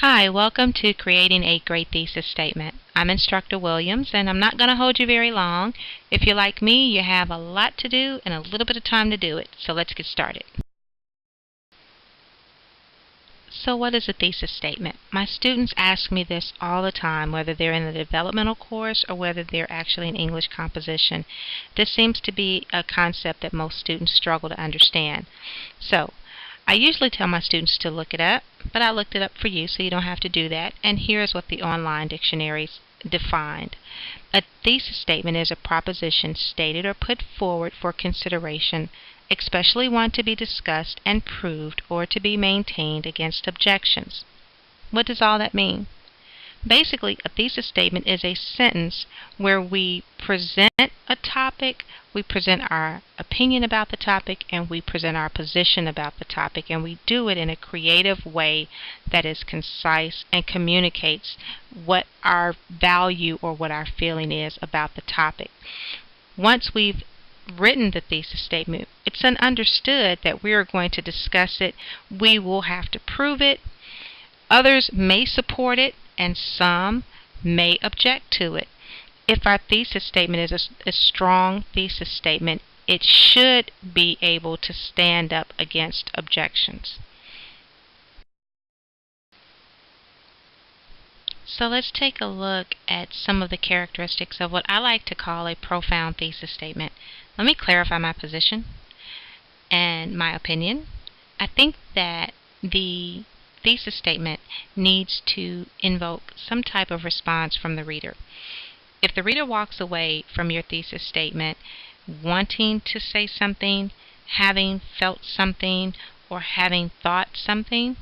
Hi, welcome to Creating a Great Thesis Statement. I'm Instructor Williams, and I'm not going to hold you very long. If you're like me, you have a lot to do and a little bit of time to do it, so let's get started. So what is a thesis statement? My students ask me this all the time, whether they're in the developmental course or whether they're actually in English composition. This seems to be a concept that most students struggle to understand. So, I usually tell my students to look it up, but I looked it up for you so you don't have to do that, and here's what the online dictionaries defined. A thesis statement is a proposition stated or put forward for consideration, especially one to be discussed and proved or to be maintained against objections. What does all that mean? Basically, a thesis statement is a sentence where we present a topic, we present our opinion about the topic, and we present our position about the topic, and we do it in a creative way that is concise and communicates what our value or what our feeling is about the topic. Once we've written the thesis statement, it's understood that we are going to discuss it. We will have to prove it. Others may support it, and some may object to it. If our thesis statement is a strong thesis statement, it should be able to stand up against objections. So let's take a look at some of the characteristics of what I like to call a profound thesis statement. Let me clarify my position and my opinion. I think that the thesis statement needs to invoke some type of response from the reader. If the reader walks away from your thesis statement wanting to say something, having felt something, or having thought something,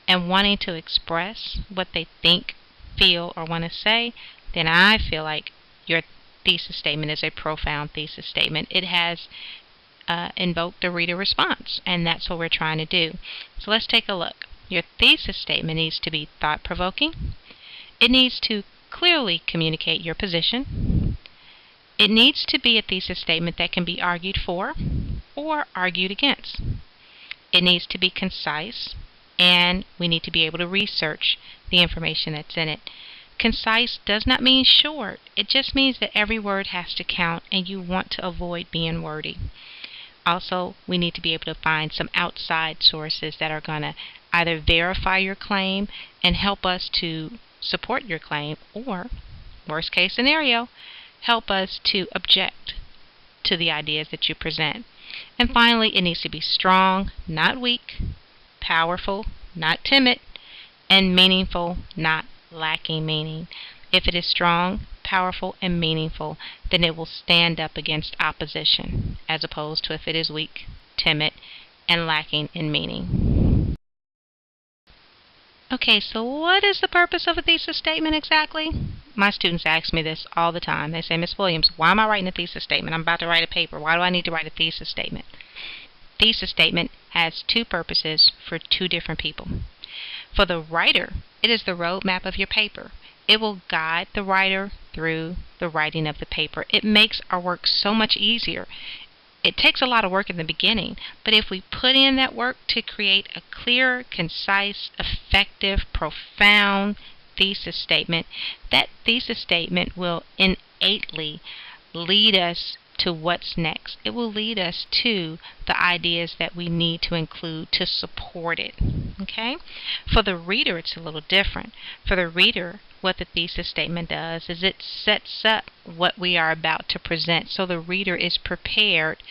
and wanting to express what they think, feel, or want to say, then I feel like your thesis statement is a profound thesis statement. It has invoked a reader response, and that's what we're trying to do. So let's take a look. Your thesis statement needs to be thought-provoking. It needs to clearly communicate your position. It needs to be a thesis statement that can be argued for or argued against. It needs to be concise, and we need to be able to research the information that's in it. Concise does not mean short. It just means that every word has to count, and you want to avoid being wordy. Also, we need to be able to find some outside sources that are going to either verify your claim and help us to support your claim, or, worst case scenario, help us to object to the ideas that you present. And finally, it needs to be strong, not weak, powerful, not timid, and meaningful, not lacking meaning. If it is strong, powerful, and meaningful, then it will stand up against opposition, as opposed to if it is weak, timid, and lacking in meaning. Okay, so what is the purpose of a thesis statement exactly? My students ask me this all the time. They say, Miss Williams, why am I writing a thesis statement? I'm about to write a paper. Why do I need to write a thesis statement? Thesis statement has two purposes for two different people. For the writer, it is the roadmap of your paper. It will guide the writer through the writing of the paper. It makes our work so much easier. It takes a lot of work in the beginning, but if we put in that work to create a clear, concise, effective, profound thesis statement, that thesis statement will innately lead us to what's next. It will lead us to the ideas that we need to include to support it. Okay? For the reader, it's a little different. For the reader, what the thesis statement does is it sets up what we are about to present, so the reader is prepared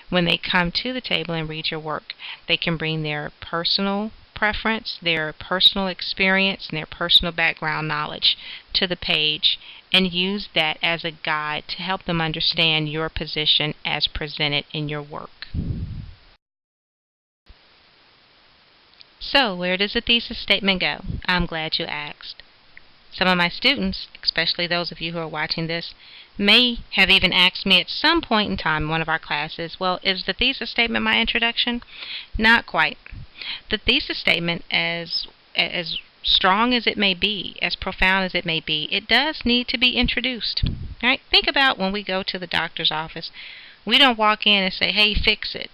when they come to the table and read your work. They can bring their personal preference, their personal experience, and their personal background knowledge to the page and use that as a guide to help them understand your position as presented in your work. So, where does the thesis statement go? I'm glad you asked. Some of my students, especially those of you who are watching this, may have even asked me at some point in time in one of our classes, well, is the thesis statement my introduction? Not quite. The thesis statement, as strong as it may be, as profound as it may be, it does need to be introduced. All right? Think about when we go to the doctor's office. We don't walk in and say, hey, fix it,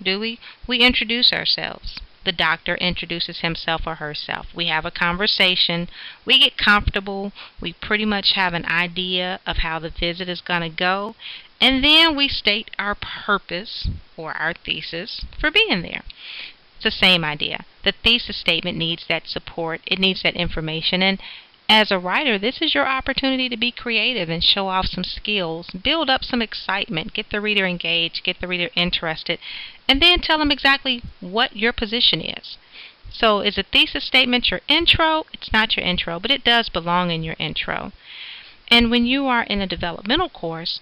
do we? We introduce ourselves. the doctor introduces himself or herself. We have a conversation, we get comfortable, we pretty much have an idea of how the visit is going to go, and then we state our purpose or our thesis for being there. It's the same idea. The thesis statement needs that support, it needs that information, and as a writer, this is your opportunity to be creative and show off some skills, build up some excitement, get the reader engaged, get the reader interested, and then tell them exactly what your position is. So is a thesis statement your intro? It's not your intro, but it does belong in your intro. And when you are in a developmental course,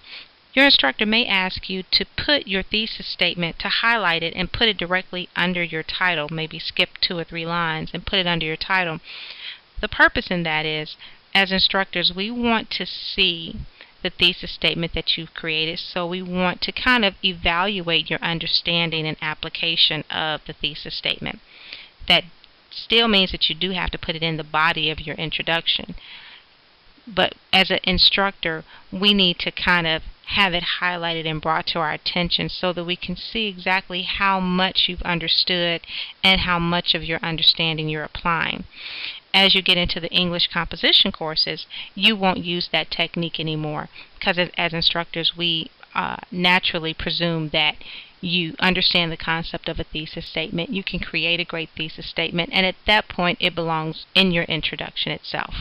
your instructor may ask you to put your thesis statement, to highlight it and put it directly under your title, maybe skip 2 or 3 lines and put it under your title. The purpose in that is, as instructors, we want to see the thesis statement that you've created, so we want to kind of evaluate your understanding and application of the thesis statement. That still means that you do have to put it in the body of your introduction. But as an instructor, we need to kind of have it highlighted and brought to our attention so that we can see exactly how much you've understood and how much of your understanding you're applying. As you get into the English composition courses, you won't use that technique anymore, because as instructors, we naturally presume that you understand the concept of a thesis statement. You can create a great thesis statement, and at that point, it belongs in your introduction itself.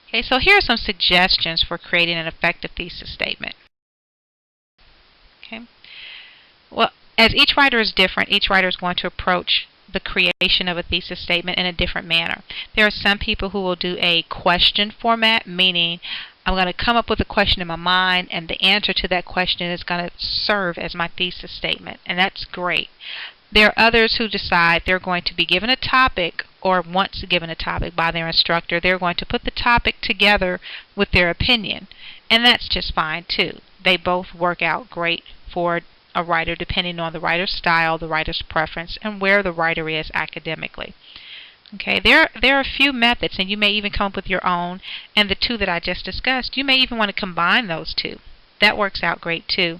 Okay, so here are some suggestions for creating an effective thesis statement. Okay. Well, as each writer is different, each writer is going to approach the creation of a thesis statement in a different manner. There are some people who will do a question format, meaning I'm going to come up with a question in my mind, and the answer to that question is going to serve as my thesis statement, and that's great. There are others who decide they're going to be given a topic, or once given a topic by their instructor, they're going to put the topic together with their opinion, and that's just fine too. They both work out great for a writer depending on the writer's style, the writer's preference, and where the writer is academically. Okay, there are a few methods, and you may even come up with your own, and the 2 that I just discussed, you may even want to combine those 2. That works out great too.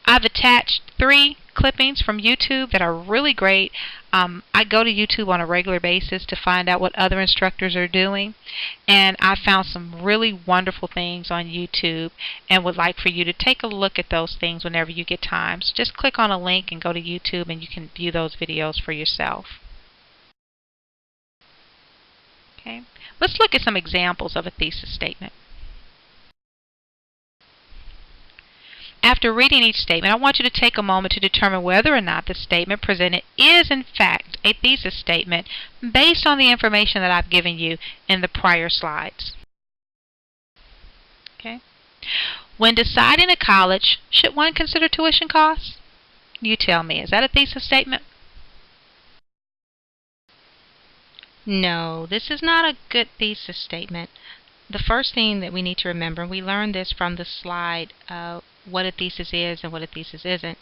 I've attached 3 clippings from YouTube that are really great. I go to YouTube on a regular basis to find out what other instructors are doing, and I found some really wonderful things on YouTube and would like for you to take a look at those things whenever you get time. So just click on a link and go to YouTube, and you can view those videos for yourself. Okay, let's look at some examples of a thesis statement. After reading each statement, I want you to take a moment to determine whether or not the statement presented is in fact a thesis statement based on the information that I've given you in the prior slides. Okay. When deciding a college, should one consider tuition costs? You tell me, is that a thesis statement? No, this is not a good thesis statement. The first thing that we need to remember, and we learned this from the slide, what a thesis is and what a thesis isn't.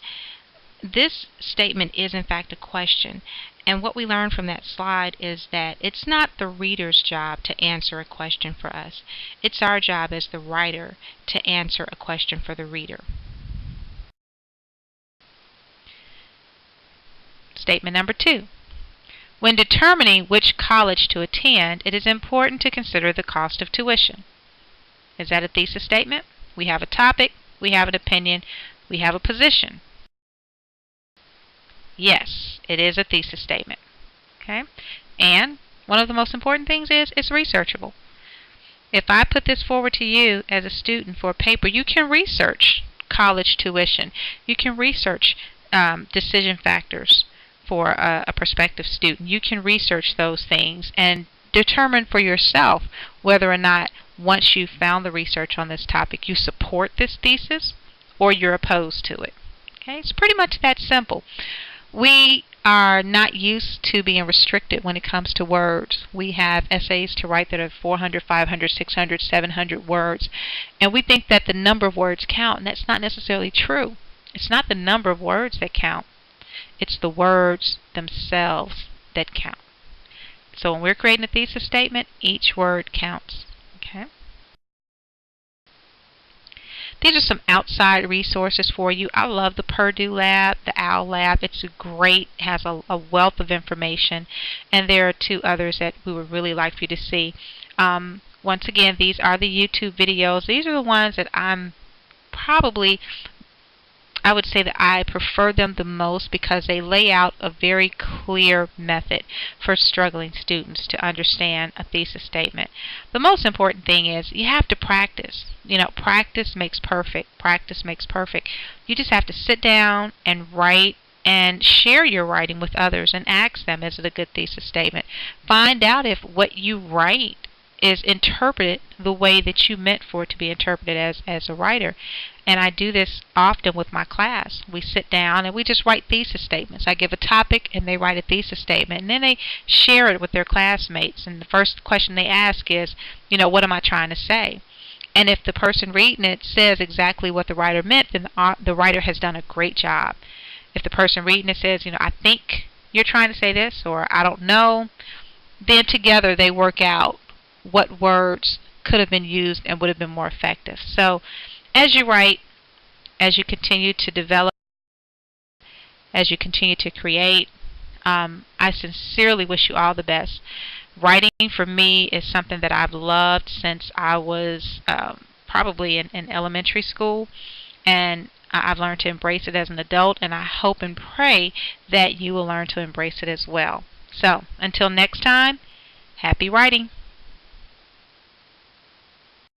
This statement is in fact a question, and what we learned from that slide is that it's not the reader's job to answer a question for us. It's our job as the writer to answer a question for the reader. Statement number 2. When determining which college to attend, it is important to consider the cost of tuition. Is that a thesis statement? We have a topic, we have an opinion, we have a position. Yes, it is a thesis statement. Okay? And one of the most important things is it's researchable. If I put this forward to you as a student for a paper, you can research college tuition. You can research decision factors for a prospective student. You can research those things and determine for yourself whether or not, once you've found the research on this topic, you support this thesis or you're opposed to it. Okay, it's pretty much that simple. We are not used to being restricted when it comes to words. We have essays to write that are 400, 500, 600, 700 words, and we think that the number of words count, and that's not necessarily true. It's not the number of words that count. It's the words themselves that count. So when we're creating a thesis statement, each word counts. Okay? These are some outside resources for you. I love the Purdue Lab, the OWL Lab. It's great, has a wealth of information, and there are two others that we would really like for you to see. Once again, these are the YouTube videos. These are the ones that I would say that I prefer them the most because they lay out a very clear method for struggling students to understand a thesis statement. The most important thing is you have to practice. Practice makes perfect. Practice makes perfect. You just have to sit down and write and share your writing with others and ask them, is it a good thesis statement? Find out if what you write is interpreted the way that you meant for it to be interpreted as a writer. And I do this often with my class. We sit down and we just write thesis statements. I give a topic and they write a thesis statement, and then they share it with their classmates. And the first question they ask is, what am I trying to say? And if the person reading it says exactly what the writer meant, then the writer has done a great job. If the person reading it says, I think you're trying to say this, or I don't know, then together they work out what words could have been used and would have been more effective. So as you write, as you continue to develop, as you continue to create, I sincerely wish you all the best. Writing for me is something that I've loved since I was probably in elementary school, and I've learned to embrace it as an adult, and I hope and pray that you will learn to embrace it as well. So until next time, happy writing.